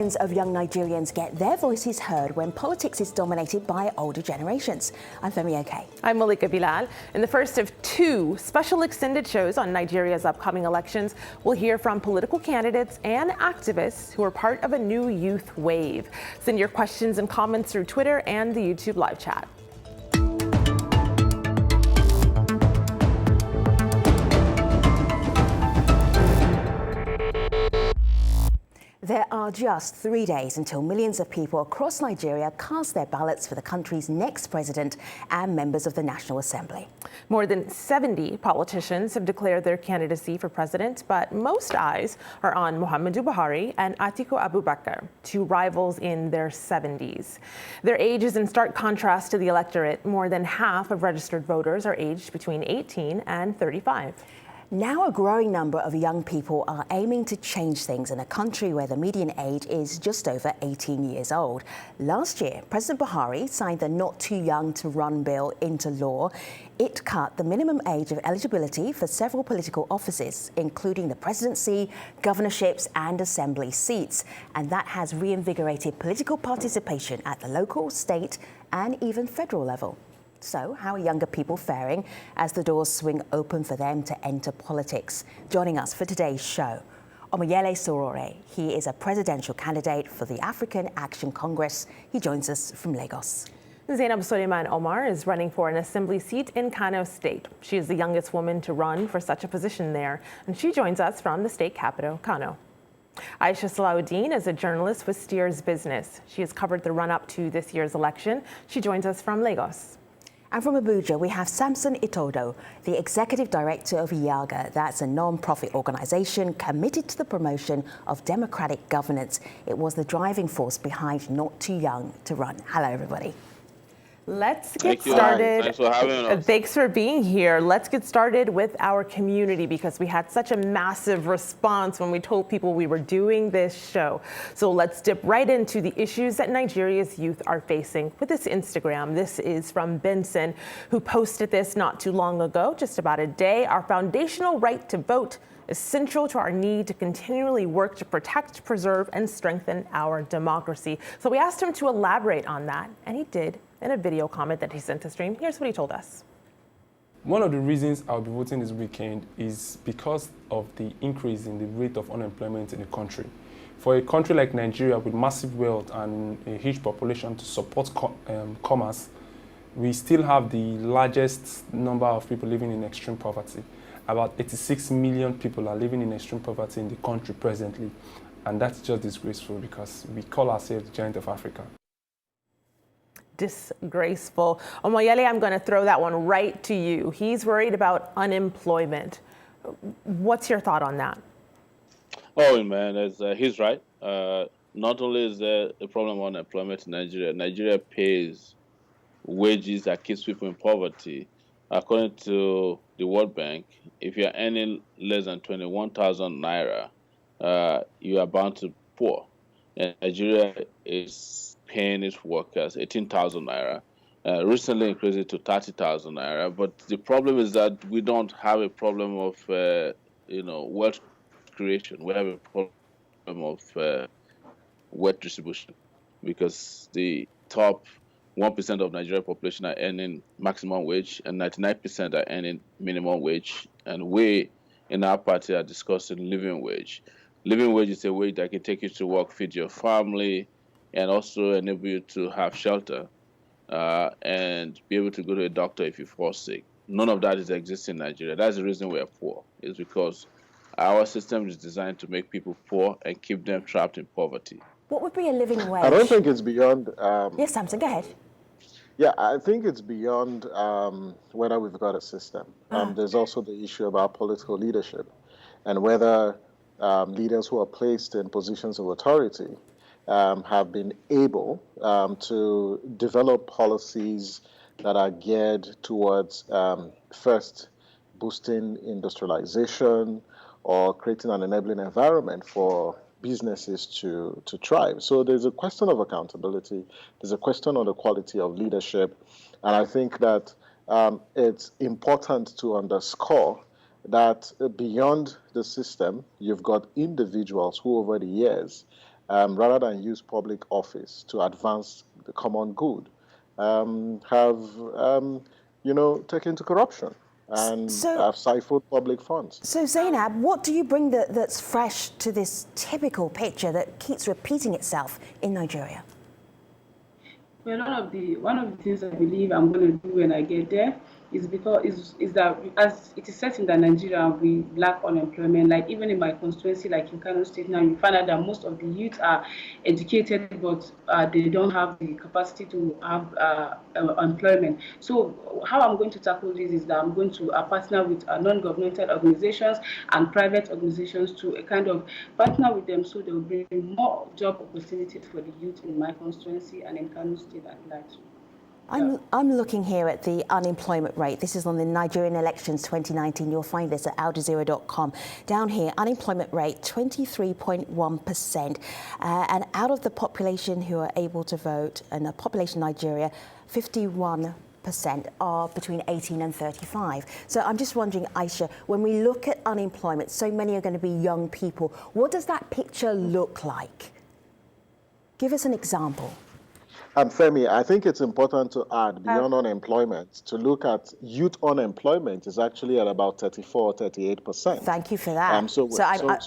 Millions of young Nigerians get their voices heard when politics is dominated by older generations. I'm Femi Oke. I'm Malika Bilal. In the first of two special extended shows on Nigeria's upcoming elections, we'll hear from political candidates and activists who are part of a new youth wave. Send your questions and comments through Twitter and the YouTube live chat. There are just 3 days until millions of people across Nigeria cast their ballots for the country's next president and members of the National Assembly. More than 70 politicians have declared their candidacy for president, but most eyes are on Muhammadu Buhari and Atiku Abubakar, two rivals in their 70s. Their age is in stark contrast to the electorate. More than half of registered voters are aged between 18 and 35. Now a growing number of young people are aiming to change things in a country where the median age is just over 18 years old. Last year, President Buhari signed the Not Too Young to Run bill into law. It cut the minimum age of eligibility for several political offices, including the presidency, governorships and assembly seats. And that has reinvigorated political participation at the local, state and even federal level. So, how are younger people faring as the doors swing open for them to enter politics? Joining us for today's show, Omoyele Sowore. He is a presidential candidate for the African Action Congress. He joins us from Lagos. Zainab Suleiman Omar is running for an assembly seat in Kano State. She is the youngest woman to run for such a position there, and she joins us from the state capital, Kano. Aisha Salahuddin is a journalist with Steers Business. She has covered the run-up to this year's election. She joins us from Lagos. And from Abuja, we have Samson Itodo, the executive director of YAGA. That's a non-profit organization committed to the promotion of democratic governance. It was the driving force behind Not Too Young to Run. Hello, everybody. Let's get started. Thanks for having us. Thanks for being here. Let's get started with our community because we had such a massive response when we told people we were doing this show. So let's dip right into the issues that Nigeria's youth are facing with this Instagram. This is from Benson, who posted this not too long ago, just about a day. Our foundational right to vote is central to our need to continually work to protect, preserve, and strengthen our democracy. So we asked him to elaborate on that, and he did in a video comment that he sent to stream. Here's what he told us. One of the reasons I'll be voting this weekend is because of the increase in the rate of unemployment in the country. For a country like Nigeria with massive wealth and a huge population to support commerce, we still have the largest number of people living in extreme poverty. About 86 million people are living in extreme poverty in the country presently. And that's just disgraceful because we call ourselves the giant of Africa. Disgraceful. Omoyele, I'm going to throw that one right to you. He's worried about unemployment. What's your thought on that? Oh, man, he's right. Not only is there a problem of unemployment in Nigeria, Nigeria pays wages that keeps people in poverty. According to the World Bank, if you're earning less than 21,000 naira, you are bound to poor. And Nigeria is paying its workers 18,000 naira, recently increased it to 30,000 naira. But the problem is that we don't have a problem of, wealth creation. We have a problem of wealth distribution because the top 1% of Nigerian population are earning maximum wage and 99% are earning minimum wage. And we in our party are discussing living wage. Living wage is a wage that can take you to work, feed your family, and also enable you to have shelter and be able to go to a doctor if you fall sick. None of that is existing in Nigeria. That's the reason we are poor. It's because our system is designed to make people poor and keep them trapped in poverty. What would be a living wage? I don't think it's beyond... Yes, Samson, go ahead. Yeah, I think it's beyond whether we've got a system. There's also the issue about political leadership and whether leaders who are placed in positions of authority have been able to develop policies that are geared towards first boosting industrialization or creating an enabling environment for businesses to thrive. So there's a question of accountability. There's a question on the quality of leadership. And I think that it's important to underscore that beyond the system, you've got individuals who over the years rather than use public office to advance the common good, have, taken to corruption and have siphoned public funds. So Zainab, what do you bring that's fresh to this typical picture that keeps repeating itself in Nigeria? Well, one of the things I believe I'm going to do when I get there is that as it is certain that Nigeria we lack unemployment. Like even in my constituency, like in Kano State now, you find out that most of the youth are educated, but they don't have the capacity to have employment. So how I'm going to tackle this is that I'm going to partner with non-governmental organizations and private organizations to kind of partner with them so they will bring more job opportunities for the youth in my constituency and in Kano State at large. I'm looking here at the unemployment rate. This is on the Nigerian elections 2019. You'll find this at aljazeera.com. Down here, unemployment rate 23.1%. And out of the population who are able to vote, and the population in Nigeria, 51% are between 18 and 35. So I'm just wondering, Aisha, when we look at unemployment, so many are going to be young people. What does that picture look like? Give us an example. Femi, I think it's important to add, beyond unemployment, to look at youth unemployment is actually at about 34, 38%. Thank you for that. So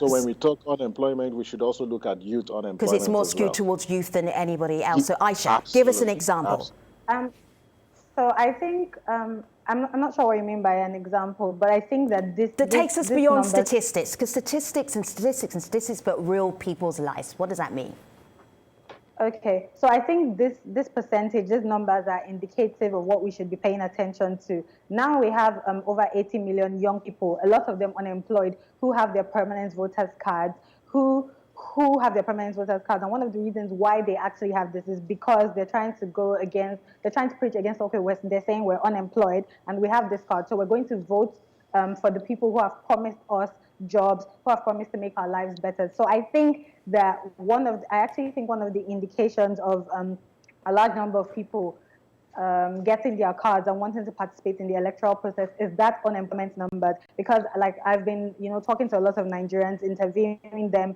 when we talk unemployment, we should also look at youth unemployment. Because it's more skewed towards youth than anybody else. So Aisha, give us an example. So I think, I'm not sure what you mean by an example, but I think that that takes us beyond statistics, because statistics, but real people's lives. What does that mean? Okay, so I think this percentage, these numbers are indicative of what we should be paying attention to. Now we have over 80 million young people, a lot of them unemployed, who have their permanent voters cards, who have their permanent voters cards. And one of the reasons why they actually have this is because they're trying to preach against, okay, they're saying we're unemployed and we have this card, so we're going to vote for the people who have promised us jobs, who have promised to make our lives better. So I think that one of the indications of a large number of people getting their cards and wanting to participate in the electoral process is that unemployment numbers. Because like I've been, talking to a lot of Nigerians, interviewing them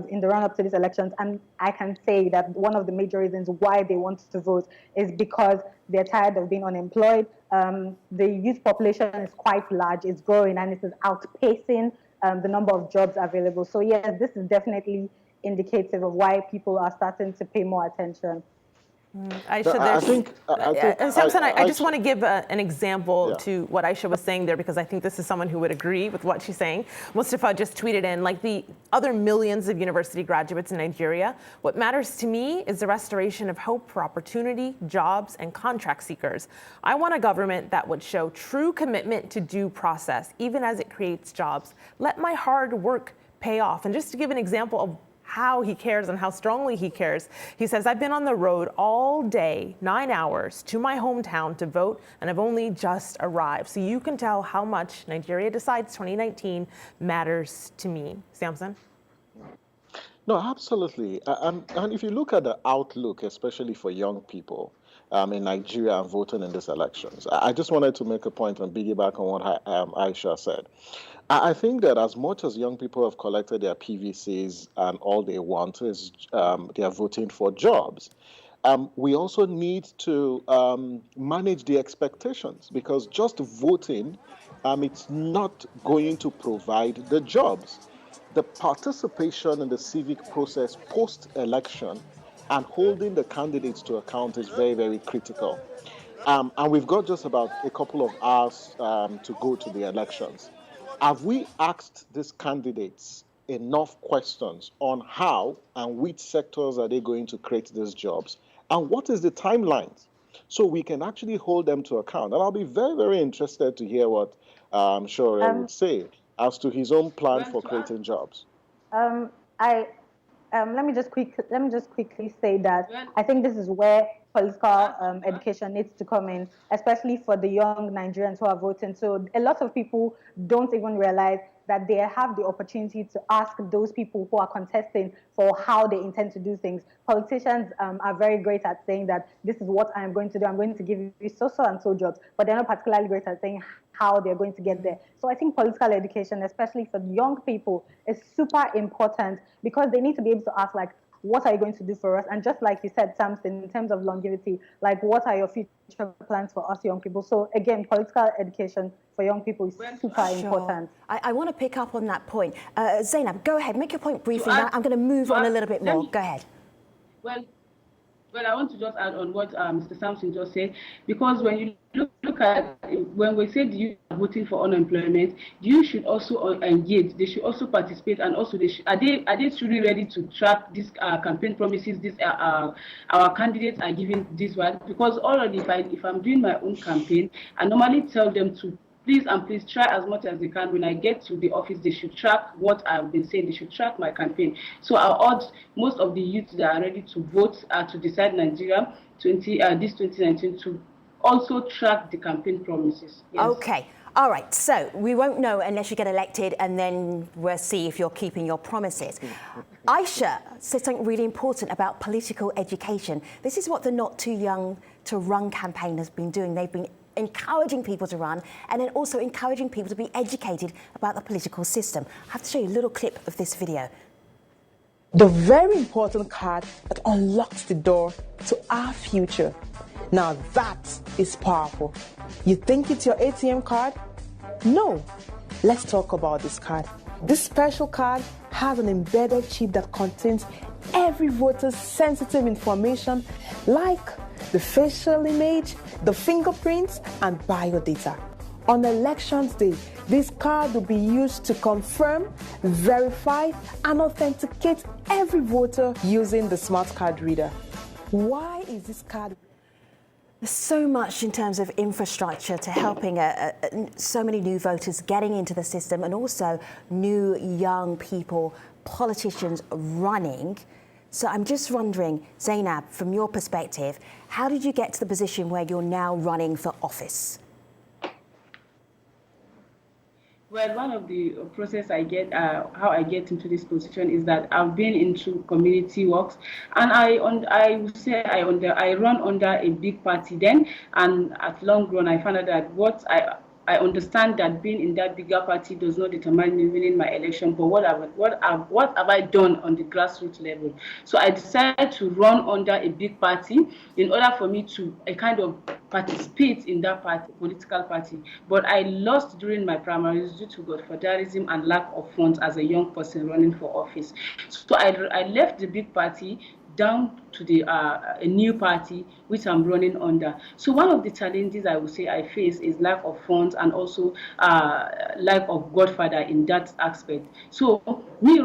in the run-up to these elections, and I can say that one of the major reasons why they want to vote is because they're tired of being unemployed. The youth population is quite large, it's growing, and it is outpacing the number of jobs available. So yes, this is definitely indicative of why people are starting to pay more attention. Samson, I just want to give an example to what Aisha was saying there, because I think this is someone who would agree with what she's saying. Mustafa just tweeted in, like the other millions of university graduates in Nigeria, what matters to me is the restoration of hope for opportunity, jobs, and contract seekers. I want a government that would show true commitment to due process, even as it creates jobs. Let my hard work pay off. And just to give an example of how he cares and how strongly he cares. He says, I've been on the road all day, 9 hours, to my hometown to vote, and I've only just arrived. So you can tell how much Nigeria Decides 2019 matters to me. Samson? No, absolutely. And if you look at the outlook, especially for young people in Nigeria and voting in these elections, I just wanted to make a point and piggyback on what Aisha said. I think that as much as young people have collected their PVCs and all they want is they are voting for jobs, we also need to manage the expectations, because just voting, it's not going to provide the jobs. The participation in the civic process post-election and holding the candidates to account is very, very critical. And we've got just about a couple of hours to go to the elections. Have we asked these candidates enough questions on how and which sectors are they going to create these jobs? And what is the timeline? So we can actually hold them to account. And I'll be very, very interested to hear what Shore would say as to his own plan for creating jobs. Let me just quickly say that I think this is where political education needs to come in, especially for the young Nigerians who are voting. So a lot of people don't even realize that they have the opportunity to ask those people who are contesting for how they intend to do things. Politicians are very great at saying that this is what I'm going to do. I'm going to give you so and so jobs, but they're not particularly great at saying how they're going to get there. So I think political education, especially for young people, is super important, because they need to be able to ask, like, what are you going to do for us? And just like you said, Samson, in terms of longevity, like what are your future plans for us young people? So again, political education for young people is super important. I want to pick up on that point. Zainab, go ahead, make your point briefly. add- I'm going to move on a little bit more. Go ahead. Well, I want to just add on what Mr. Sampson just said, because when you look at, when we say the youth are voting for unemployment, the youth should also engage. They should also participate, and also are they truly ready to track these campaign promises? Our candidates are giving this one, because already if I'm doing my own campaign, I normally tell them to please try as much as they can. When I get to the office, they should track what I've been saying. They should track my campaign. So I urge most of the youth that are ready to vote to decide Nigeria this 2019 to also track the campaign promises. Yes. Okay. All right. So we won't know unless you get elected, and then we'll see if you're keeping your promises. Aisha said something really important about political education. This is what the Not Too Young to Run campaign has been doing. They've been encouraging people to run, and then also encouraging people to be educated about the political system. I have to show you a little clip of this video. The very important card that unlocks the door to our future. Now that is powerful. You think it's your ATM card? No. Let's talk about this card. This special card has an embedded chip that contains every voter's sensitive information, like the facial image, the fingerprints, and biodata. On elections day, this card will be used to confirm, verify, and authenticate every voter using the smart card reader. Why is this card? There's so much in terms of infrastructure to helping so many new voters getting into the system, and also new young people, politicians running. So I'm just wondering, Zainab, from your perspective, how did you get to the position where you're now running for office? Well, one of the process how I get into this position is that I've been into community works, and I would say I run under a big party then, and at long run I found out that I understand that being in that bigger party does not determine me winning my election, but what have I done on the grassroots level? So I decided to run under a big party in order for me to kind of participate in that political party. But I lost during my primaries due to godfatherism and lack of funds as a young person running for office. So I left the big party down to a new party which I'm running under. So one of the challenges I would say I face is lack of funds, and also lack of godfather in that aspect. So me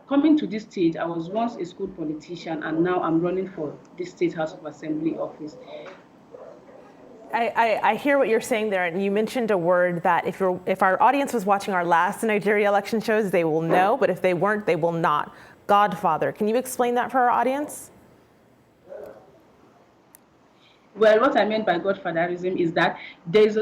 coming to this stage, I was once a school politician, and now I'm running for this State House of Assembly office. I hear what you're saying there, and you mentioned a word that if our audience was watching our last Nigeria election shows, they will know, but if they weren't, they will not. Godfather. Can you explain that for our audience? Well, what I meant by godfatherism is that there's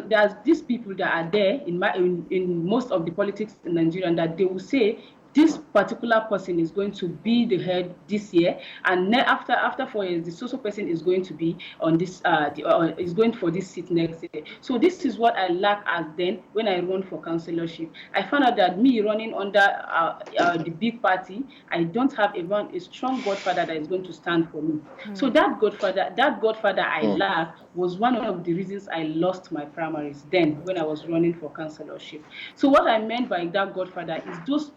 these people that are there in most of the politics in Nigeria, that they will say this particular person is going to be the head this year, and after 4 years, the social person is going to be on this is going for this seat next year. So this is what I lack as then when I run for councillorship. I found out that me running under the big party, I don't have a strong godfather that is going to stand for me. So that godfather I lack was one of the reasons I lost my primaries then when I was running for councillorship. So what I meant by that godfather is those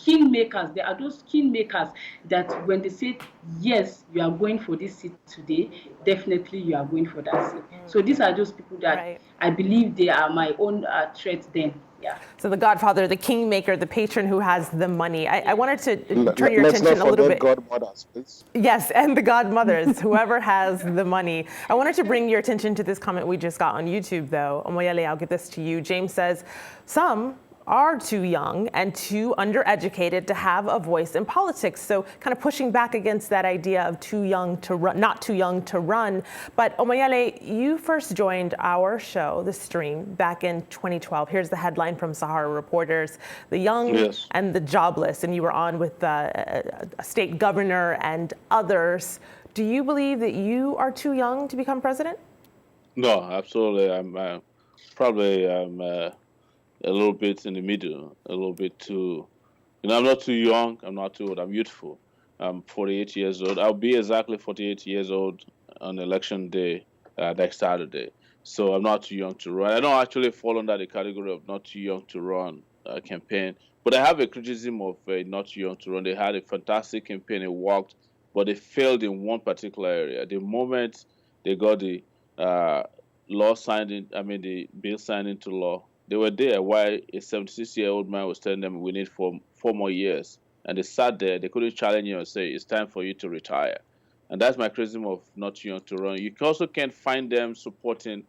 kingmakers. There are those kingmakers that when they say, yes, you are going for this seat today, definitely you are going for that seat. So these are those people that I believe they are my own threats then. Yeah. So the godfather, the kingmaker, the patron who has the money. I wanted to turn your attention Let's a not little forget bit. godmothers, please. Yes, and the godmothers, whoever has the money. I wanted to bring your attention to this comment we just got on YouTube, though. Omoyele, I'll get this to you. James says, some are too young and too undereducated to have a voice in politics. So kind of pushing back against that idea of too young to run, not too young to run. But Omoyele, you first joined our show, The Stream, back in 2012. Here's the headline from Sahara Reporters: the young and the jobless. And you were on with a state governor and others. Do you believe that you are too young to become president? No, absolutely. I'm probably a little bit in the middle, a little bit too, I'm not too young, I'm not too old, I'm youthful. I'm 48 years old. I'll be exactly 48 years old on election day next Saturday. So I'm not too young to run. I don't actually fall under the category of not too young to run campaign. But I have a criticism of not too young to run. They had a fantastic campaign. It worked, but they failed in one particular area. The moment they got the law signed in, I mean, the bill signed into law, they were there while a 76-year-old man was telling them we need four more years. And they sat there, they couldn't challenge you and say, it's time for you to retire. And that's my criticism of not too young to run. You also can't find them supporting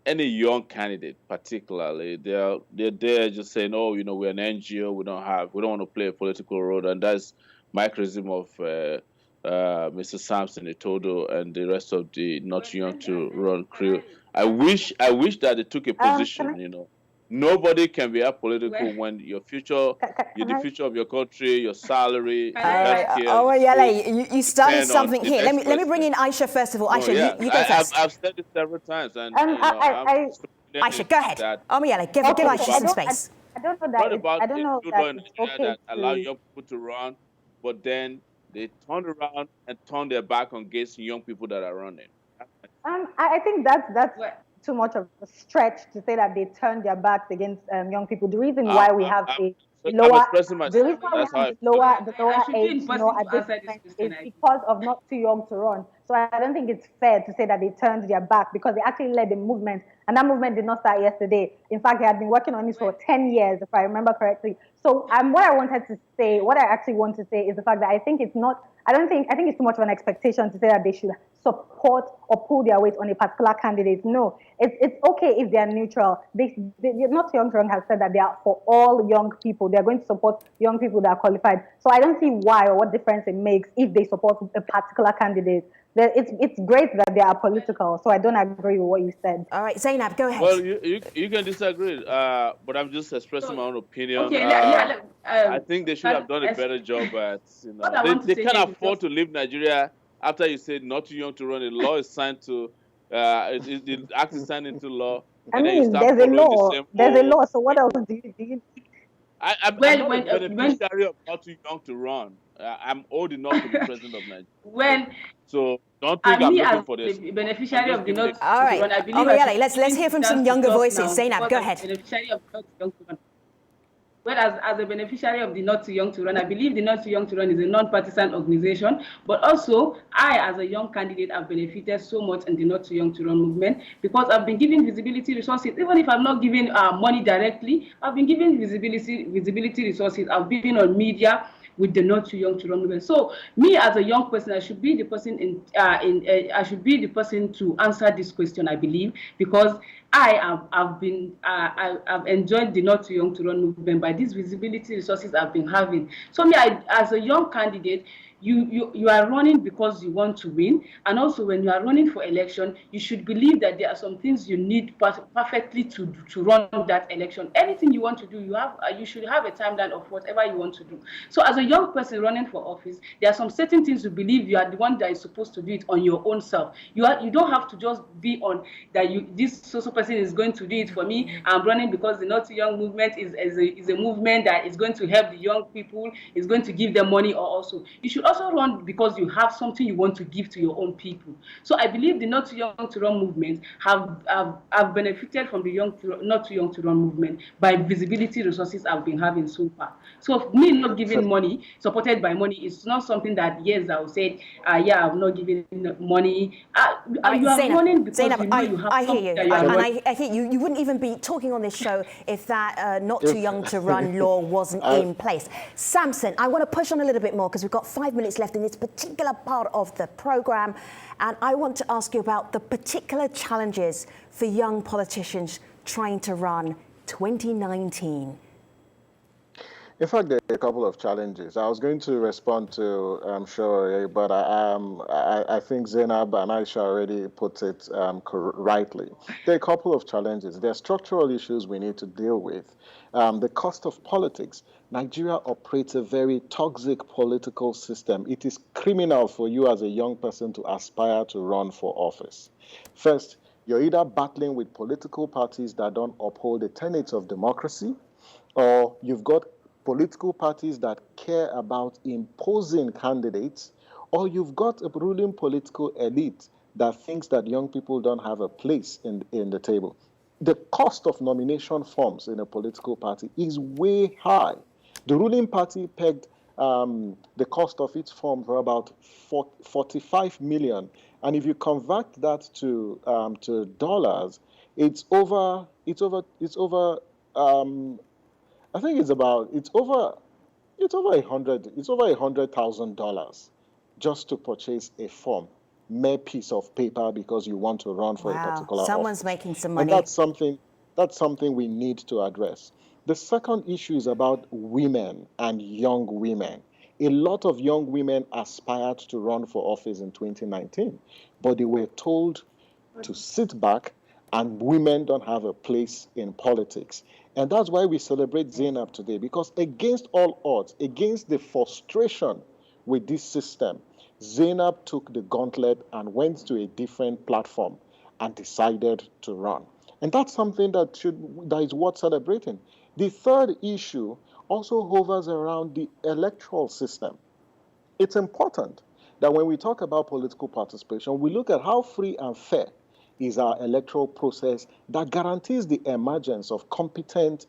any young candidate, particularly. They're there just saying, oh, you know, we're an NGO, we don't want to play a political role. And that's my criticism of Mr. Sampson Etodo and the rest of the not too young to run crew. I wish that they took a position, you know. Nobody can be apolitical when your future, the future of your country, your salary, healthcare. Oh, yeah, you started something here. Let me bring in Aisha first of all. Aisha, you go first. I've said it several times, and Aisha, go ahead. Give Aisha some space. I don't know that. I don't know that it's okay that allow young people to run, but then they turn around and turn their back on against young people that are running. I think that's too much of a stretch to say that they turn their backs against young people. The reason why we have the lower age, is because of not too young to run. So I don't think it's fair to say that they turned their back, because they actually led the movement, and that movement did not start yesterday. In fact, they had been working on this for 10 years, if I remember correctly. So what I actually want to say is the fact that I think it's too much of an expectation to say that they should support or pull their weight on a particular candidate. No, it's okay if they are neutral. They're not young to run has said that they are for all young people. They're going to support young people that are qualified. So I don't see why or what difference it makes if they support a particular candidate. It's great that they are political, so I don't agree with what you said. All right, Zainab, go ahead. Well, you can disagree, but I'm just expressing my own opinion. Okay, I think they should have done a better job at, you know, they can't afford to leave Nigeria after you said not too young to run. The law is signed to, the act is signed into law. I mean, there's a law. There's a law, so what else do you need? I'm not a beneficiary of not too young to run. I'm old enough to be president of Nigeria. So don't think I'm looking for this. Beneficiary of the not. All right. Let's hear from some younger voices. Zainab, go ahead. Beneficiary of not young to run. Well, as a beneficiary of the Not Too Young to Run, I believe the Not Too Young to Run is a non-partisan organization, but also I, as a young candidate, have benefited so much in the Not Too Young to Run movement, because I've been given visibility resources. Even if I'm not given money directly, I've been given visibility resources. I've been on media with the Not Too Young to Run movement. So me as a young person, I should be the person I should be the person to answer this question, I believe, because I've enjoyed the Not Too Young to Run movement by these visibility resources I've been having. So me, as a young candidate, you are running because you want to win, and also when you are running for election, you should believe that there are some things you need perfectly to run that election. Anything you want to do, you should have a timeline of whatever you want to do. So as a young person running for office, there are some certain things you believe you are the one that is supposed to do it on your own self. You don't have to just be on that this social person is going to do it for me. I'm running because the Not Too Young movement is a movement that is going to help the young people, is going to give them money, or also you should also run because you have something you want to give to your own people. So I believe the Not Too Young to Run movement have benefited from the Not Too Young to Run movement by visibility resources I've been having so far. So me not giving money, supported by money, is not something that, yes, I will say, I'm not giving money. You are running because you know you have. I hear you. I hear you. You wouldn't even be talking on this show if that Not Too Young to Run law wasn't in place. Samson, I want to push on a little bit more because we've got 5 minutes left in this particular part of the program, and I want to ask you about the particular challenges for young politicians trying to run 2019. In fact, there are a couple of challenges. I was going to respond to Shoaib, but I think Zainab and Aisha already put it rightly. There are a couple of challenges. There are structural issues we need to deal with. The cost of politics. Nigeria operates a very toxic political system. It is criminal for you as a young person to aspire to run for office. First, you're either battling with political parties that don't uphold the tenets of democracy, or you've got political parties that care about imposing candidates, or you've got a ruling political elite that thinks that young people don't have a place in the table. The cost of nomination forms in a political party is way high. The ruling party pegged the cost of its form for about 45 million, and if you convert that to dollars, it's over. I think it's over $100,000 just to purchase a form, mere piece of paper, because you want to run for a particular Someone's office. making some And money. that's something we need to address. The second issue is about women and young women. A lot of young women aspired to run for office in 2019, but they were told to sit back, and women don't have a place in politics. And that's why we celebrate Zainab today, because against all odds, against the frustration with this system, Zainab took the gauntlet and went to a different platform and decided to run. And that's something that is worth celebrating. The third issue also hovers around the electoral system. It's important that when we talk about political participation, we look at how free and fair is our electoral process that guarantees the emergence of competent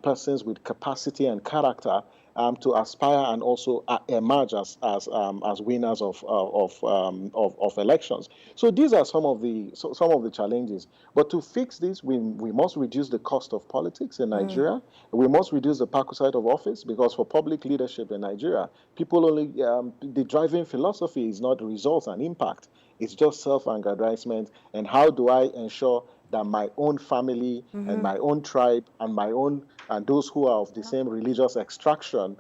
persons with capacity and character to aspire and also emerge as winners of elections. So these are some of the challenges. But to fix this, we must reduce the cost of politics in Nigeria. We must reduce the parasite of office, because for public leadership in Nigeria, people only the driving philosophy is not results and impact. It's just self-aggrandizement. And how do I ensure that my own family and my own tribe and those who are of the same religious extraction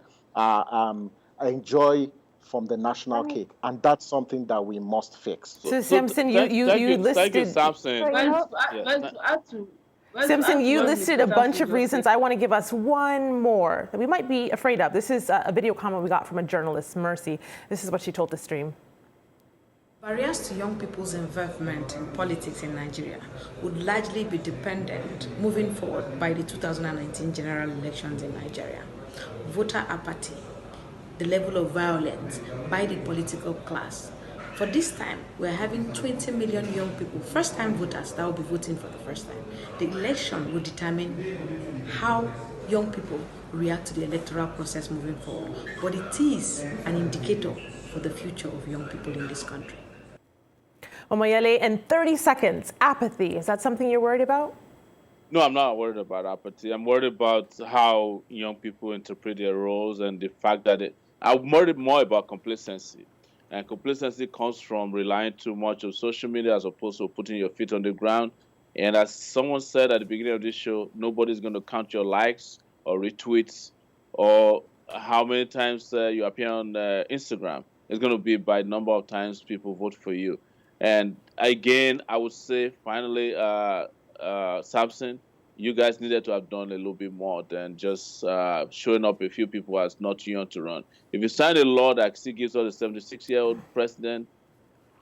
enjoy from the national cake? And that's something that we must fix. So Samson, you listed. Thank you, Samson. Samson, you listed a bunch of reasons. I want to give us one more that we might be afraid of. This is a video comment we got from a journalist, Mercy. This is what she told the stream. Barriers to young people's involvement in politics in Nigeria would largely be dependent moving forward by the 2019 general elections in Nigeria. Voter apathy, the level of violence by the political class. For this time, we're having 20 million young people, first-time voters, that will be voting for the first time. The election will determine how young people react to the electoral process moving forward. But it is an indicator for the future of young people in this country. Omoyele, in 30 seconds, apathy. Is that something you're worried about? No, I'm not worried about apathy. I'm worried about how young people interpret their roles and the fact that I'm worried more about complacency. And complacency comes from relying too much on social media as opposed to putting your feet on the ground. And as someone said at the beginning of this show, nobody's going to count your likes or retweets or how many times you appear on Instagram. It's going to be by the number of times people vote for you. And again, I would say, finally, Samson, you guys needed to have done a little bit more than just showing up a few people as not young to run. If you sign a law that still gives us a 76-year-old president,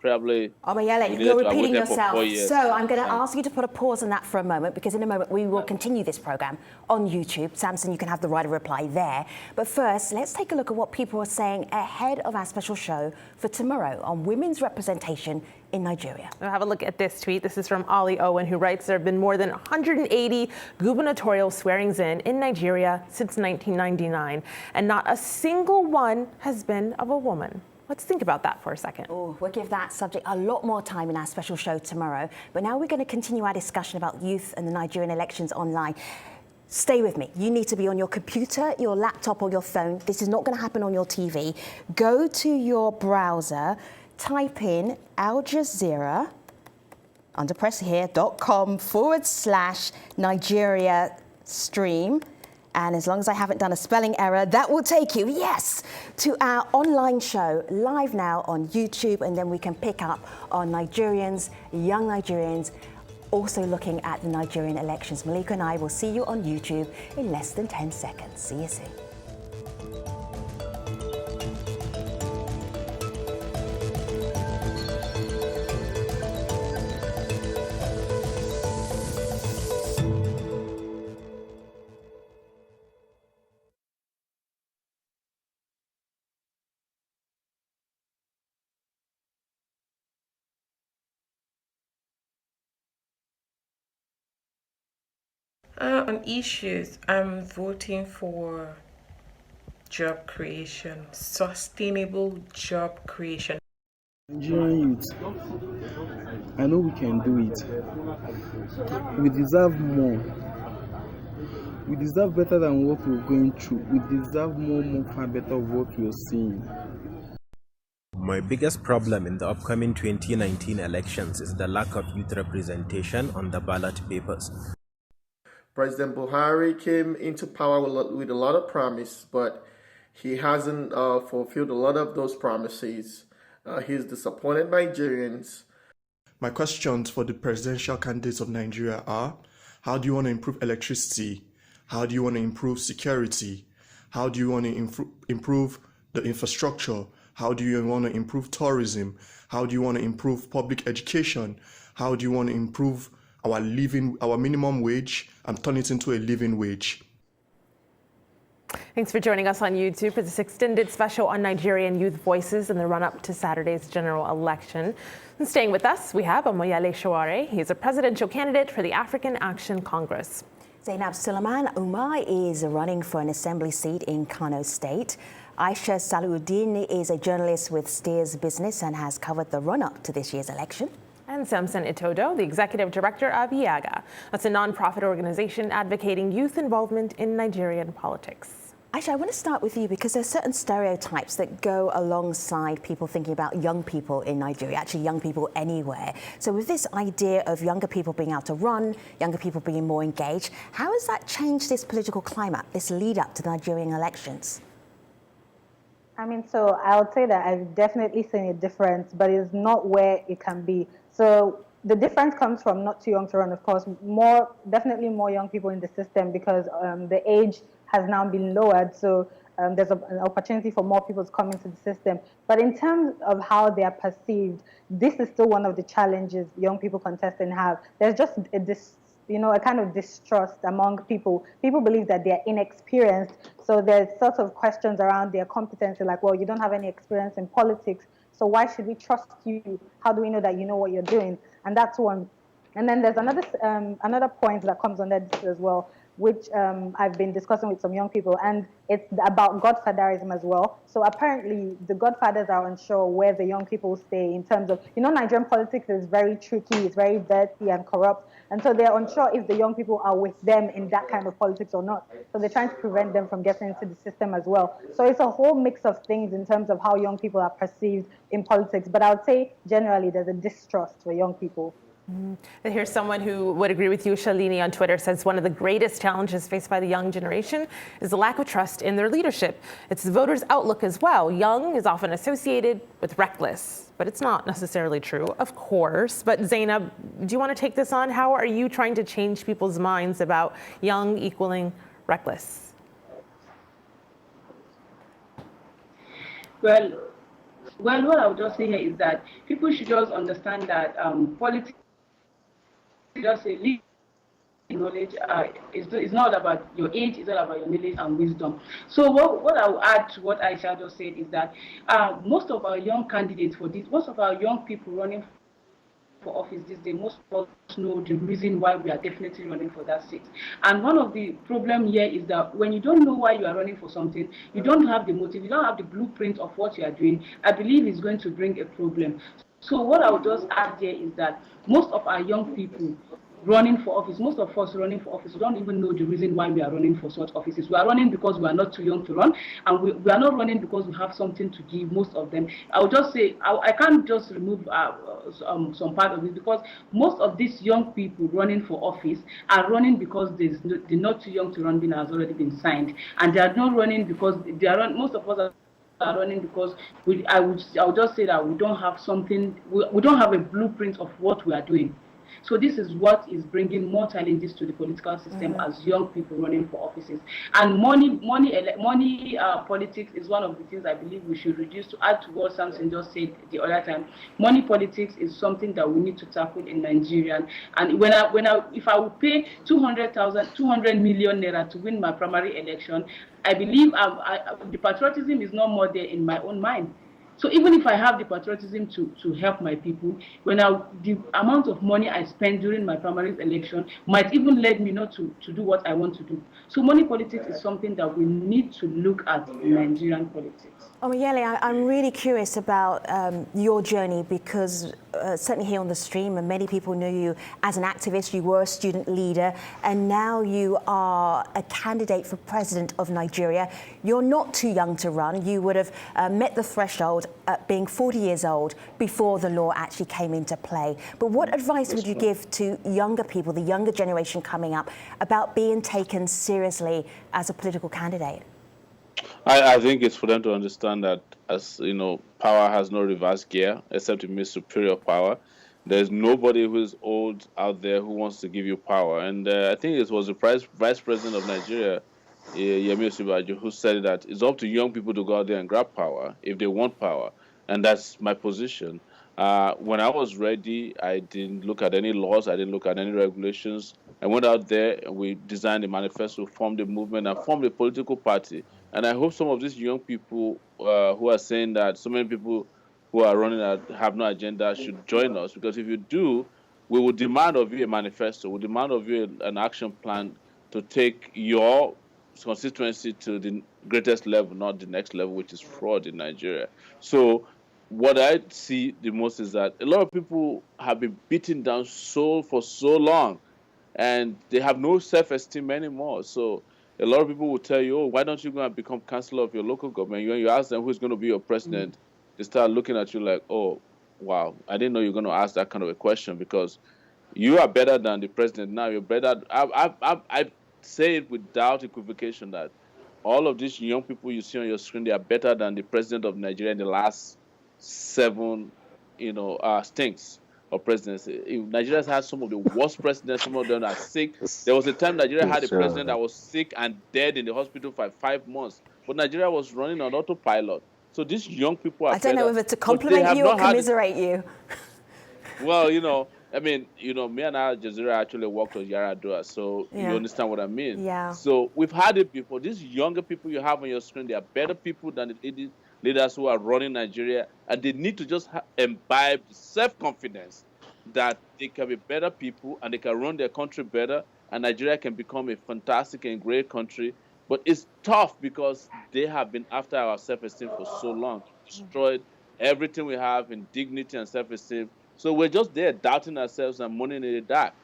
probably... Omoyele, you're repeating yourself. So I'm going to ask you to put a pause on that for a moment, because in a moment we will continue this program on YouTube. Samson, you can have the right of reply there. But first, let's take a look at what people are saying ahead of our special show for tomorrow on women's representation in Nigeria. We'll have a look at this tweet. This is from Ollie Owen, who writes, there have been more than 180 gubernatorial swearings in Nigeria since 1999, and not a single one has been of a woman. Let's think about that for a second. Oh, we'll give that subject a lot more time in our special show tomorrow. But now we're going to continue our discussion about youth and the Nigerian elections online. Stay with me. You need to be on your computer, your laptop, or your phone. This is not going to happen on your TV. Go to your browser, type in Al Jazeera, under press here, .com/Nigeria stream. And as long as I haven't done a spelling error, that will take you, yes, to our online show, live now on YouTube. And then we can pick up on Nigerians, young Nigerians, also looking at the Nigerian elections. Malika and I will see you on YouTube in less than 10 seconds. See you soon. On issues, I'm voting for job creation, sustainable job creation. Nigerian youth, I know we can do it. We deserve more. We deserve better than what we're going through. We deserve more far better of what we're seeing. My biggest problem in the upcoming 2019 elections is the lack of youth representation on the ballot papers. President Buhari came into power with a lot of promise, but he hasn't fulfilled a lot of those promises. He's disappointed Nigerians. My questions for the presidential candidates of Nigeria are: how do you want to improve electricity? How do you want to improve security? How do you want to improve the infrastructure? How do you want to improve tourism? How do you want to improve public education? How do you want to improve our minimum wage and turn it into a living wage? Thanks for joining us on YouTube for this extended special on Nigerian youth voices in the run-up to Saturday's general election. And staying with us, we have Omoyele Sowore. He's a presidential candidate for the African Action Congress. Zainab Suleiman Umar is running for an assembly seat in Kano State. Aisha Saluddin is a journalist with Steers Business and has covered the run-up to this year's election. And Samson Itodo, the executive director of IAGA. That's a non-profit organization advocating youth involvement in Nigerian politics. Aisha, I want to start with you because there are certain stereotypes that go alongside people thinking about young people in Nigeria, actually young people anywhere. So with this idea of younger people being able to run, younger people being more engaged, how has that changed this political climate, this lead up to the Nigerian elections? I mean, so I would say that I've definitely seen a difference, but it's not where it can be. So the difference comes from not too young to run, of course, definitely more young people in the system because the age has now been lowered. So there's an opportunity for more people to come into the system. But in terms of how they are perceived, this is still one of the challenges young people contesting have. There's just a kind of distrust among people. People believe that they're inexperienced. So there's sort of questions around their competency, like, well, you don't have any experience in politics, so why should we trust you? How do we know that you know what you're doing? And that's one. And then there's another point that comes under this as well, which I've been discussing with some young people, and it's about godfatherism as well. So apparently the godfathers are unsure where the young people stay in terms of, Nigerian politics is very tricky, it's very dirty and corrupt. And so they're unsure if the young people are with them in that kind of politics or not. So they're trying to prevent them from getting into the system as well. So it's a whole mix of things in terms of how young people are perceived in politics. But I would say generally there's a distrust for young people. And here's someone who would agree with you. Shalini on Twitter says one of the greatest challenges faced by the young generation is the lack of trust in their leadership. It's the voters' outlook as well. Young is often associated with reckless, but it's not necessarily true, of course. But Zainab, do you want to take this on? How are you trying to change people's minds about young equaling reckless? Well, what I would just say here is that people should just understand that politics just a knowledge it's not about your age, it's all about your knowledge and wisdom. So what I will add to what Aisha just said is that most of our young candidates most of our young people running for office these days, most of us know the reason why we are definitely running for that seat. And one of the problems here is that when you don't know why you are running for something, you don't have the motive, you don't have the blueprint of what you are doing, I believe it's going to bring a problem. So what I would just add here is that most of our young people running for office, most of us running for office, we don't even know the reason why we are running for such offices. We are running because we are not too young to run, and we are not running because we have something to give, most of them. I would just say, I can't just remove some part of it, because most of these young people running for office are running because they're not too young to run bill has already been signed, and they are not running because they are most of us are running because I would just say that we don't have something, we don't have a blueprint of what we are doing. So this is what is bringing more challenges to the political system as young people running for offices. And money politics is one of the things I believe we should reduce. To add to what Samson just said the other time, money politics is something that we need to tackle in Nigeria. And if I would pay 200 million naira to win my primary election, I believe the patriotism is no more there in my own mind. So even if I have the patriotism to help my people, the amount of money I spend during my primary election might even lead me not to do what I want to do. So money politics is something that we need to look at in Nigerian politics. Omoyele, I'm really curious about your journey because certainly here on the stream, and many people knew you as an activist, you were a student leader, and now you are a candidate for president of Nigeria. You're not too young to run. You would have met the threshold at being 40 years old before the law actually came into play. But what advice would you give to younger people, the younger generation coming up, about being taken seriously as a political candidate? I think it's for them to understand that, as you know, power has no reverse gear except it means superior power. There's nobody who is old out there who wants to give you power. And I think it was the vice president of Nigeria, Yemi Osinbajo, who said that it's up to young people to go out there and grab power if they want power. And that's my position. When I was ready, I didn't look at any laws. I didn't look at any regulations. I went out there and we designed a manifesto, formed a movement, and formed a political party. And I hope some of these young people who are saying that so many people who are running have no agenda should join us, because if you do, we will demand of you a manifesto. We'll demand of you an action plan to take your constituency to the greatest level, not the next level, which is fraud in Nigeria. So what I see the most is that a lot of people have been beaten down for so long, and they have no self-esteem anymore. So a lot of people will tell you, oh, why don't you go and become councillor of your local government? When you ask them who's going to be your president, they start looking at you like, oh, wow, I didn't know you were going to ask that kind of a question, because you are better than the president now. You're better. I say it without equivocation that all of these young people you see on your screen, they are better than the president of Nigeria in the last 7, stints of presidency. Nigeria has some of the worst presidents. Some of them are sick. There was a time Nigeria had a president that was sick and dead in the hospital for 5 months. But Nigeria was running on autopilot. So these young people are I don't know whether to compliment you or commiserate you. Well, me and I at Jazeera actually worked on Yaradua, so you understand what I mean. Yeah. So we've had it before. These younger people you have on your screen, they are better people than the leaders who are running Nigeria, and they need to just imbibe self-confidence that they can be better people and they can run their country better, and Nigeria can become a fantastic and great country. But it's tough because they have been after our self-esteem for so long, destroyed everything we have in dignity and self-esteem. So we're just there doubting ourselves and mourning in the dark.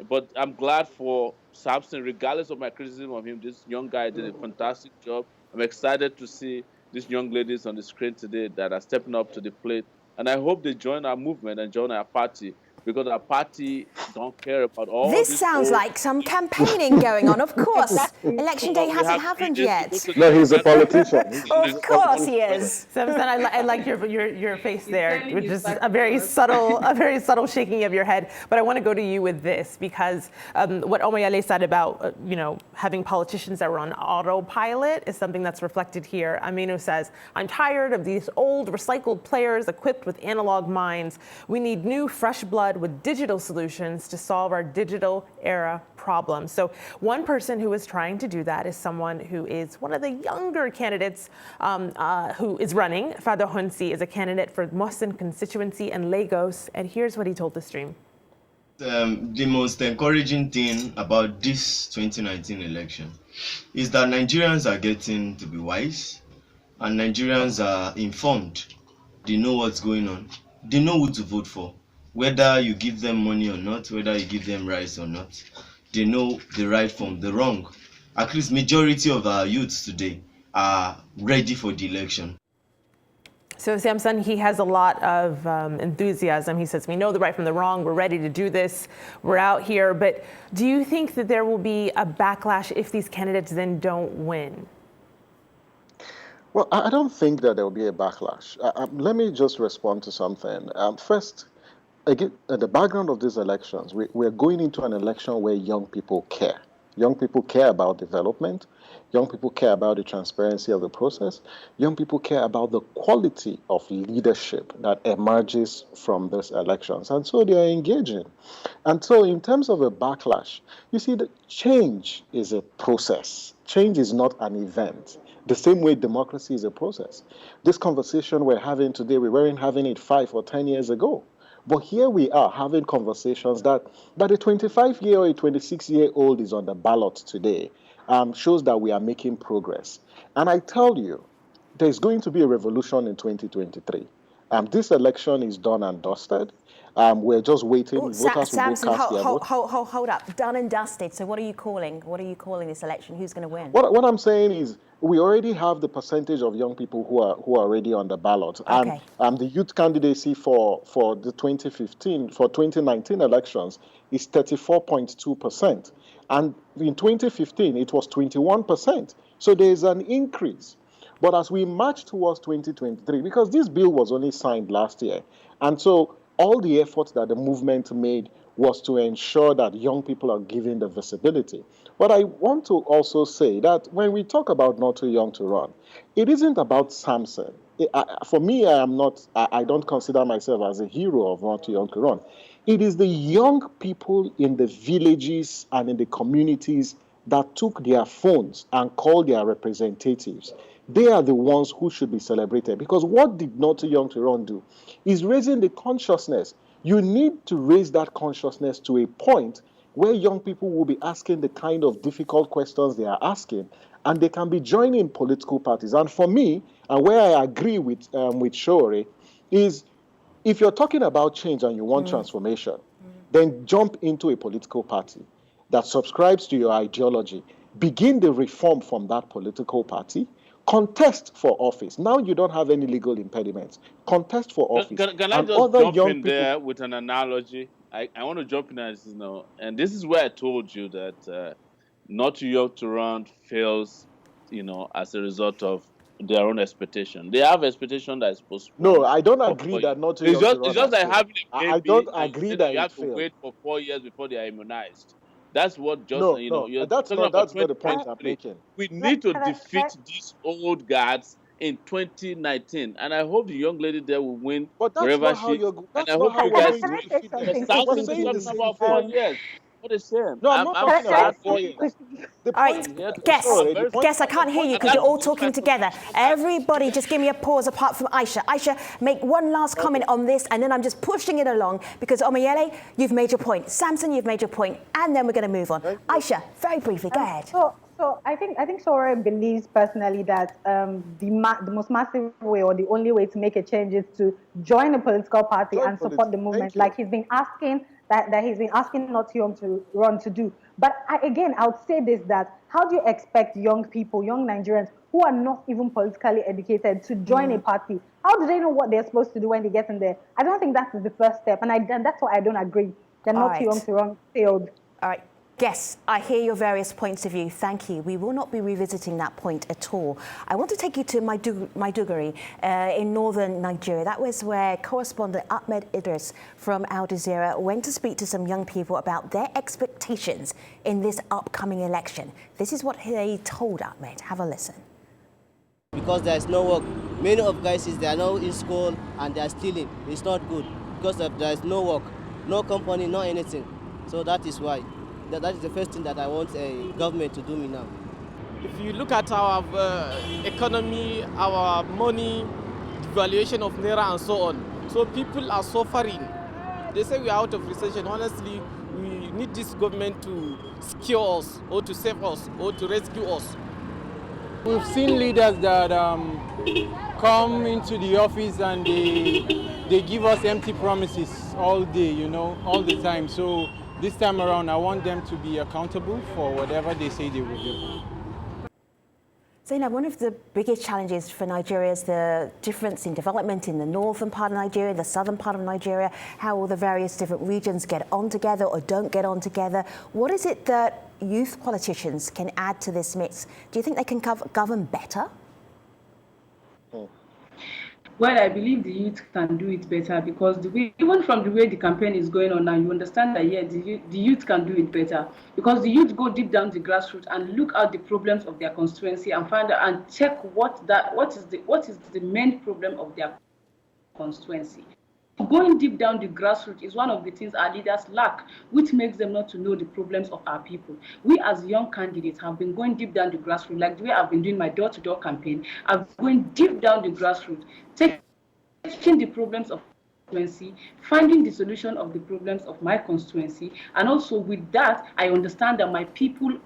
But I'm glad for Samson, regardless of my criticism of him. This young guy did a fantastic job. I'm excited to see these young ladies on the screen today that are stepping up to the plate. And I hope they join our movement and join our party, because our party don't care about all this. This sounds like some campaigning going on. Of course, Election Day hasn't happened yet. No, he's a politician. Of course he is. Samson, I like your face there, which is a very subtle shaking of your head. But I want to go to you with this, because what Omoyele said about having politicians that were on autopilot is something that's reflected here. Aminu says, I'm tired of these old recycled players equipped with analog minds. We need new, fresh blood with digital solutions to solve our digital era problems. So one person who is trying to do that is someone who is one of the younger candidates who is running. Fado Hunsi is a candidate for Mohsen constituency in Lagos, and here's what he told the stream. The most encouraging thing about this 2019 election is that Nigerians are getting to be wise, and Nigerians are informed. They know what's going on. They know who to vote for. Whether you give them money or not, whether you give them rights or not, they know the right from the wrong. At least majority of our youths today are ready for the election. So Samson, he has a lot of enthusiasm. He says, we know the right from the wrong. We're ready to do this. We're out here. But do you think that there will be a backlash if these candidates then don't win? Well, I don't think that there will be a backlash. Let me just respond to something. First, again, the background of these elections, we're going into an election where young people care. Young people care about development. Young people care about the transparency of the process. Young people care about the quality of leadership that emerges from these elections. And so they are engaging. And so in terms of a backlash, you see that change is a process. Change is not an event. The same way democracy is a process. This conversation we're having today, we weren't having it 5 or 10 years ago. But here we are having conversations that a 25-year or a 26-year-old is on the ballot today shows that we are making progress. And I tell you, there's going to be a revolution in 2023. This election is done and dusted. We're just waiting. Ooh, Samson, hold up. Done and dusted. So what are you calling? What are you calling this election? Who's going to win? What I'm saying is we already have the percentage of young people who are already on the ballot. Okay. And the youth candidacy for the 2019 elections is 34.2%. And in 2015, it was 21%. So there is an increase. But as we march towards 2023, because this bill was only signed last year, and so all the efforts that the movement made was to ensure that young people are given the visibility. But I want to also say that when we talk about not too young to run, it isn't about Samson. For me, I don't consider myself as a hero of not too young to run. It is the young people in the villages and in the communities that took their phones and called their representatives. They are the ones who should be celebrated, because what did Not Too Young to Run do is raising the consciousness. You need to raise that consciousness to a point where young people will be asking the kind of difficult questions they are asking, and they can be joining political parties. And for me, and where I agree with Shore, is if you're talking about change and you want transformation, then jump into a political party that subscribes to your ideology. Begin the reform from that political party. Contest for office. Now you don't have any legal impediments. Contest for office. Can I just jump in there with an analogy? I want to jump in and this is where I told you that Not Too Young to Run fails, as a result of their own expectation. They have expectation that is postponed. No, I don't agree that Not Too Young to Run. It's just like having a baby. I don't agree that you have to wait for 4 years before they are immunized. That's what just that's not the point I'm making. We need to defeat these old guards in 2019, and I hope the young lady there will win wherever she. And I hope you guys will. South saying something about 4 years. What a shame. No, I'm not talking about 4 years. All right, guess I can't hear you because you're all talking together. Everybody just give me a pause apart from Aisha. Aisha, make one last comment on this, and then I'm just pushing it along because Omoyele, you've made your point. Samson, you've made your point, and then we're going to move on. Aisha, very briefly, go ahead. So I think Sora believes personally that the most massive way or the only way to make a change is to join a political party and support the movement, like he's been asking that he's been asking Not Too Young to Run to do. But I would say this, that how do you expect young people, young Nigerians who are not even politically educated to join a party? How do they know what they're supposed to do when they get in there? I don't think that is the first step, and that's why I don't agree. They're Not Too Young to Run failed. All right. Yes, I hear your various points of view. Thank you. We will not be revisiting that point at all. I want to take you to Maiduguri in northern Nigeria. That was where correspondent Ahmed Idris from Al Jazeera went to speak to some young people about their expectations in this upcoming election. This is what they told Ahmed. Have a listen. Because there is no work. Many of guys they are now in school and they are stealing. It's not good because there is no work, no company, no anything. So that is why. That is the first thing that I want a government to do me now. If you look at our economy, our money, devaluation of Naira and so on, so people are suffering. They say we are out of recession. Honestly, we need this government to secure us or to save us or to rescue us. We've seen leaders that come into the office and they give us empty promises all day, all the time. So this time around, I want them to be accountable for whatever they say they will do. Zainab, one of the biggest challenges for Nigeria is the difference in development in the northern part of Nigeria, the southern part of Nigeria, how all the various different regions get on together or don't get on together. What is it that youth politicians can add to this mix? Do you think they can govern better? Well, I believe the youth can do it better because even from the way the campaign is going on now, you understand that, the youth can do it better because the youth go deep down the grassroots and look at the problems of their constituency and find out and check what is the main problem of their constituency. going deep down the grassroots is one of the things our leaders lack, which makes them not to know the problems of our people. We as young candidates have been going deep down the grassroots, like the way I've been doing my door-to-door campaign. I've been going deep down the grassroots, taking the problems of constituency, finding the solution of the problems of my constituency, and also with that, I understand that my people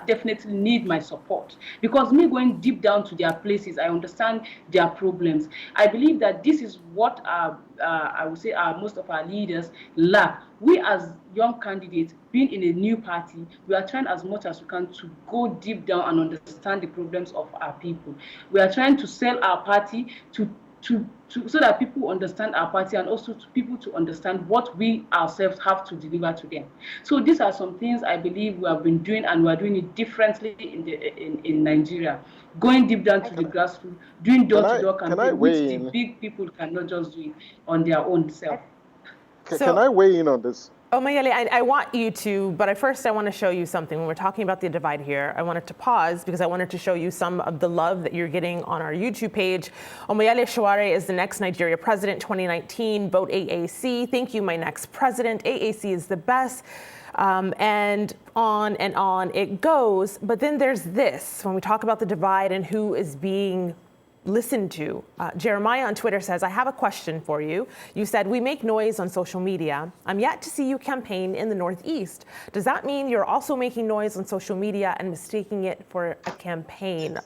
definitely need my support, because me going deep down to their places, I understand their problems. I believe that this is what I would say most of our leaders lack. We as young candidates, being in a new party, we are trying as much as we can to go deep down and understand the problems of our people. We are trying to sell our party so that people understand our party, and also to people to understand what we ourselves have to deliver to them. So these are some things I believe we have been doing, and we are doing it differently in Nigeria. Going deep down to the grassroots, doing door-to-door campaign, which the big people cannot just do it on their own self. Can I weigh in on this? Omayele, I want you to, but first I want to show you something. When we're talking about the divide here, I wanted to pause because I wanted to show you some of the love that you're getting on our YouTube page. Omayele Sowore is the next Nigeria president 2019. Vote AAC. Thank you, my next president. AAC is the best. And on it goes. But then there's this, when we talk about the divide and who is being listened to. Jeremiah on Twitter says, I have a question for you. You said, we make noise on social media. I'm yet to see you campaign in the Northeast. Does that mean you're also making noise on social media and mistaking it for a campaign?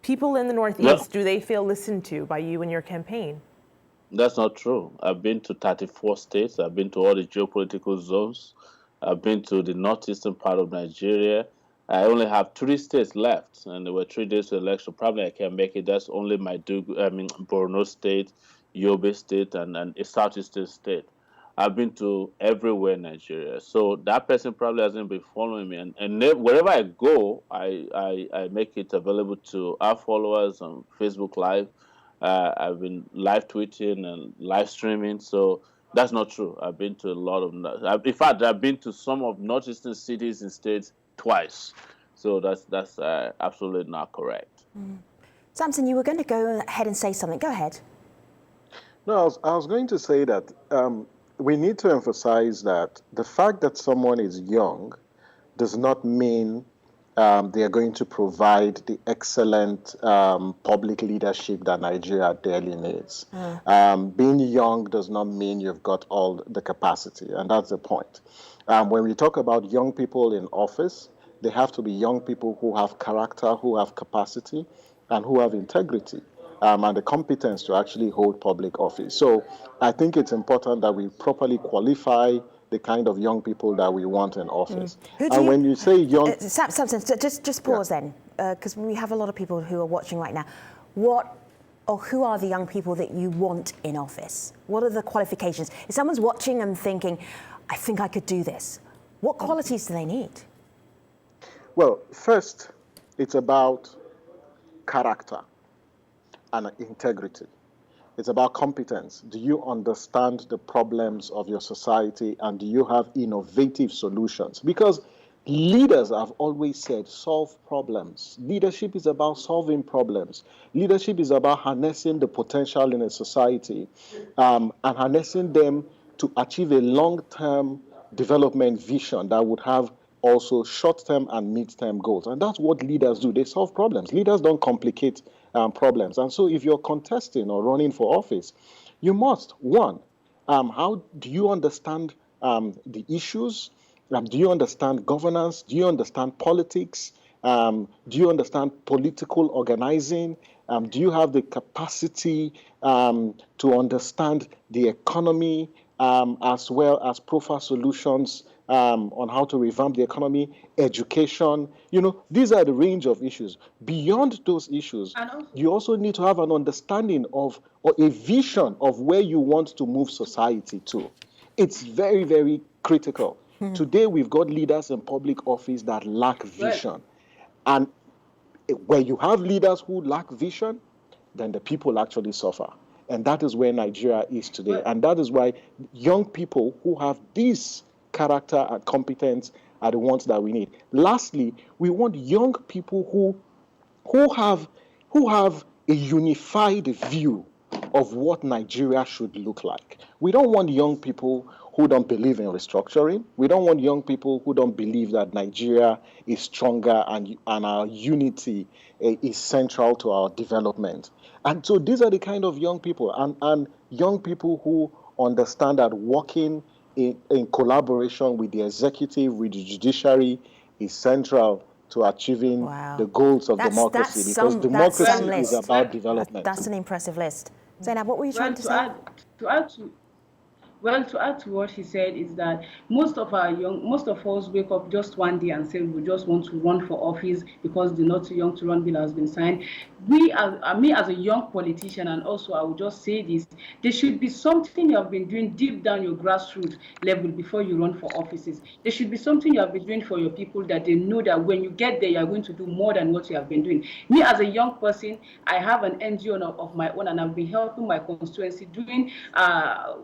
People in the Northeast, do they feel listened to by you and your campaign? That's not true. I've been to 34 states. I've been to all the geopolitical zones. I've been to the northeastern part of Nigeria. I only have 3 states left, and there were 3 days to election. Probably I can make it. That's only Borno State, Yobe State, and a southeastern state. I've been to everywhere in Nigeria. So that person probably hasn't been following me. And wherever I go, I make it available to our followers on Facebook Live. I've been live tweeting and live streaming. So that's not true. I've been to a lot of, in fact, I've been to some of northeastern cities and states twice. So that's absolutely not correct. Samson, you were going to go ahead and say something. Go ahead. No, I was going to say that we need to emphasize that the fact that someone is young does not mean they are going to provide the excellent public leadership that Nigeria dearly needs. Being young does not mean you've got all the capacity, and that's the point. When we talk about young people in office, they have to be young people who have character, who have capacity, and who have integrity, and the competence to actually hold public office. So I think it's important that we properly qualify the kind of young people that we want in office. And when you say young... Samson, just pause then, because we have a lot of people who are watching right now. Who are the young people that you want in office? What are the qualifications? If someone's watching and thinking, I think I could do this, what qualities do they need? Well, first, it's about character and integrity. It's about competence. Do you understand the problems of your society, and do you have innovative solutions? Because leaders have always said, solve problems. Leadership is about solving problems. Leadership is about harnessing the potential in a society and harnessing them to achieve a long-term development vision that would have also short-term and mid-term goals. And that's what leaders do. They solve problems. Leaders don't complicate problems. And so if you're contesting or running for office, you must, one, how do you understand the issues? Do you understand governance? Do you understand politics? Do you understand political organizing? Do you have the capacity to understand the economy as well as profile solutions on how to revamp the economy, education? You know, these are the range of issues. Beyond those issues, you also need to have an understanding of or a vision of where you want to move society to. It's very, very critical. Today, we've got leaders in public office that lack vision. And where you have leaders who lack vision, then the people actually suffer. And that is where Nigeria is today. And that is why young people who have this character and competence are the ones that we need. Lastly, we want young people who have a unified view of what Nigeria should look like. We don't want young people who don't believe in restructuring. We don't want young people who don't believe that Nigeria is stronger and our unity is central to our development. And so these are the kind of young people, and young people who understand that working in collaboration with the executive, with the judiciary, is central to achieving the goals of democracy, because democracy is about development. That's an impressive list. Zainab, what were you trying to say? To add to what he said is that most of us wake up just one day and say we just want to run for office because the Not Too Young to Run bill has been signed. Me as a young politician, and also I will just say this, there should be something you have been doing deep down your grassroots level before you run for offices. There should be something you have been doing for your people that they know that when you get there, you are going to do more than what you have been doing. Me as a young person, I have an NGO of my own, and I've been helping my constituency, doing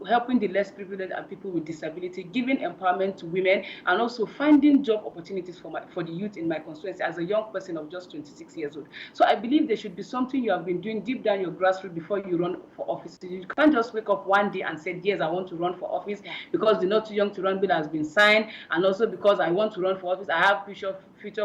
helping the less privileged and people with disability, giving empowerment to women, and also finding job opportunities for the youth in my constituency as a young person of just 26 years old. So I believe there should be something you have been doing deep down your grassroots before you run for office. You can't just wake up one day and say, yes, I want to run for office because the Not Too Young to Run bill has been signed, and also because I want to run for office, I have future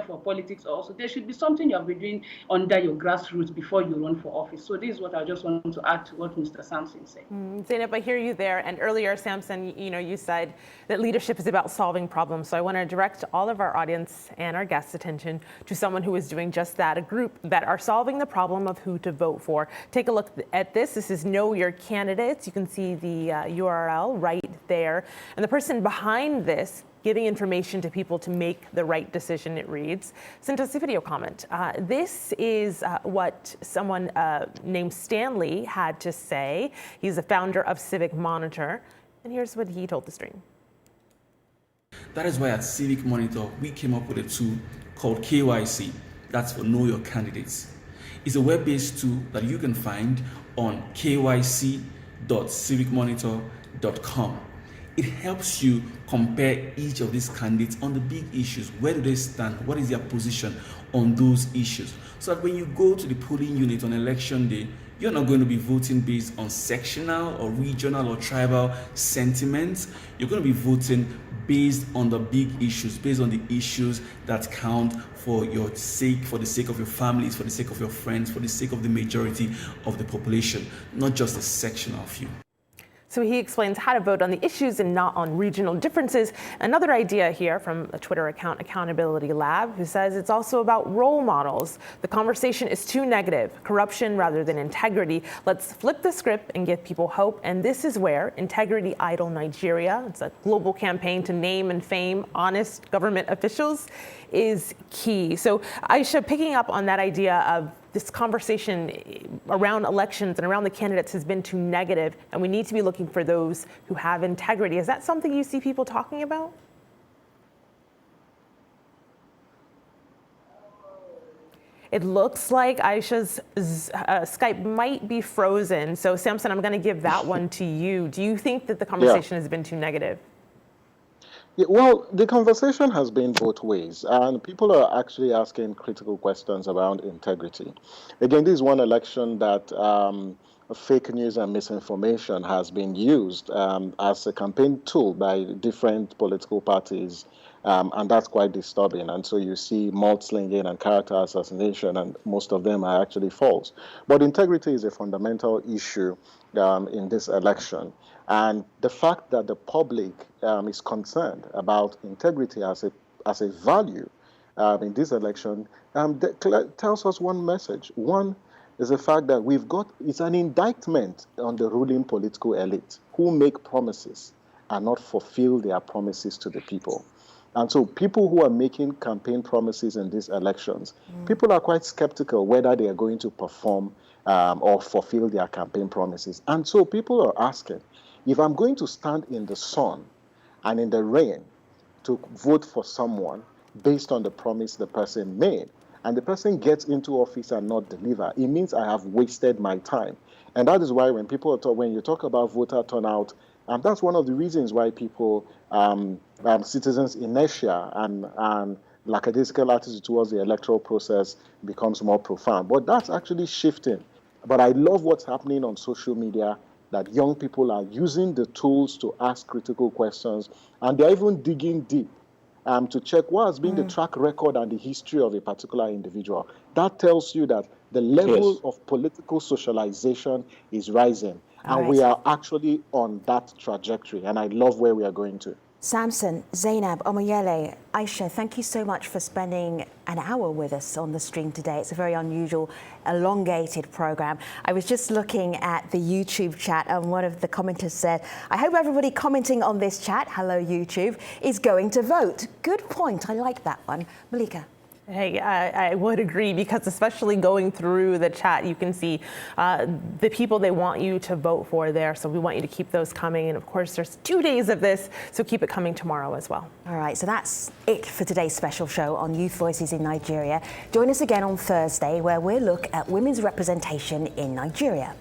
for politics also. There should be something you have been doing under your grassroots before you run for office. So this is what I just want to add to what Mr. Sampson said. Zainab, I hear you there. And earlier, Samson, you said that leadership is about solving problems. So I want to direct all of our audience and our guests' attention to someone who is doing just that, a group that are solving the problem of who to vote for. Take a look at this. This is Know Your Candidates. You can see the URL right there. And the person behind this, giving information to people to make the right decision, it reads, sent us a video comment. This is what someone named Stanley had to say. He's the founder of Civic Monitor. And here's what he told the stream. That is why at Civic Monitor, we came up with a tool called KYC. That's for Know Your Candidates. It's a web-based tool that you can find on kyc.civicmonitor.com. It helps you compare each of these candidates on the big issues. Where do they stand? What is their position on those issues? So that when you go to the polling unit on election day, you're not going to be voting based on sectional or regional or tribal sentiments. You're going to be voting based on the big issues, based on the issues that count for your sake, for the sake of your families, for the sake of your friends, for the sake of the majority of the population, not just a sectional few. So he explains how to vote on the issues and not on regional differences. Another idea here from a Twitter account, Accountability Lab, who says it's also about role models. The conversation is too negative, corruption rather than integrity. Let's flip the script and give people hope. And this is where Integrity Idol Nigeria, it's a global campaign to name and fame honest government officials, is key. So Aisha, picking up on that idea of this conversation around elections and around the candidates has been too negative, and we need to be looking for those who have integrity. Is that something you see people talking about? It looks like Aisha's Skype might be frozen. So Samson, I'm going to give that one to you. Do you think that the conversation has been too negative? Yeah, well, the conversation has been both ways, and people are actually asking critical questions around integrity. Again, this is one election that fake news and misinformation has been used as a campaign tool by different political parties, and that's quite disturbing. And so you see mudslinging and character assassination, and most of them are actually false. But integrity is a fundamental issue in this election. And the fact that the public is concerned about integrity as a value in this election tells us one message. One is the fact that it's an indictment on the ruling political elite who make promises and not fulfill their promises to the people. And so people who are making campaign promises in these elections, people are quite skeptical whether they are going to perform or fulfill their campaign promises. And so people are asking, if I'm going to stand in the sun and in the rain to vote for someone based on the promise the person made, and the person gets into office and not deliver, it means I have wasted my time. And that is why when you talk about voter turnout, that's one of the reasons why people, citizens' inertia and lackadaisical attitude towards the electoral process becomes more profound. But that's actually shifting But I love what's happening on social media, that young people are using the tools to ask critical questions, and they're even digging deep to check what has been the track record and the history of a particular individual. That tells you that the level of political socialization is rising, and we are actually on that trajectory, and I love where we are going to. Samson, Zainab, Omoyele, Aisha, thank you so much for spending an hour with us on the stream today. It's a very unusual, elongated program. I was just looking at the YouTube chat, and one of the commenters said, I hope everybody commenting on this chat, hello YouTube, is going to vote. Good point. I like that one. Malika. Hey, I would agree, because especially going through the chat, you can see the people they want you to vote for there. So we want you to keep those coming. And of course, there's 2 days of this, so keep it coming tomorrow as well. All right, so that's it for today's special show on Youth Voices in Nigeria. Join us again on Thursday, where we'll look at women's representation in Nigeria.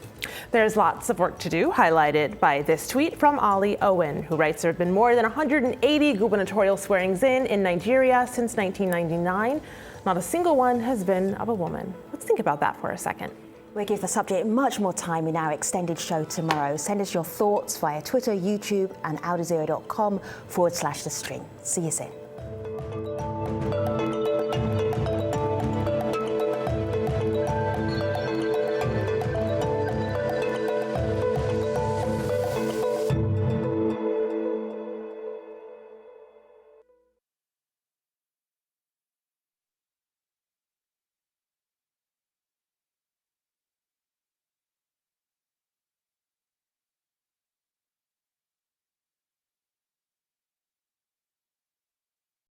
There's lots of work to do, highlighted by this tweet from Ali Owen, who writes there have been more than 180 gubernatorial swearings in Nigeria since 1999. Not a single one has been of a woman. Let's think about that for a second. We'll give the subject much more time in our extended show tomorrow. Send us your thoughts via Twitter, YouTube, and aljazeera.com/the stream. See you soon.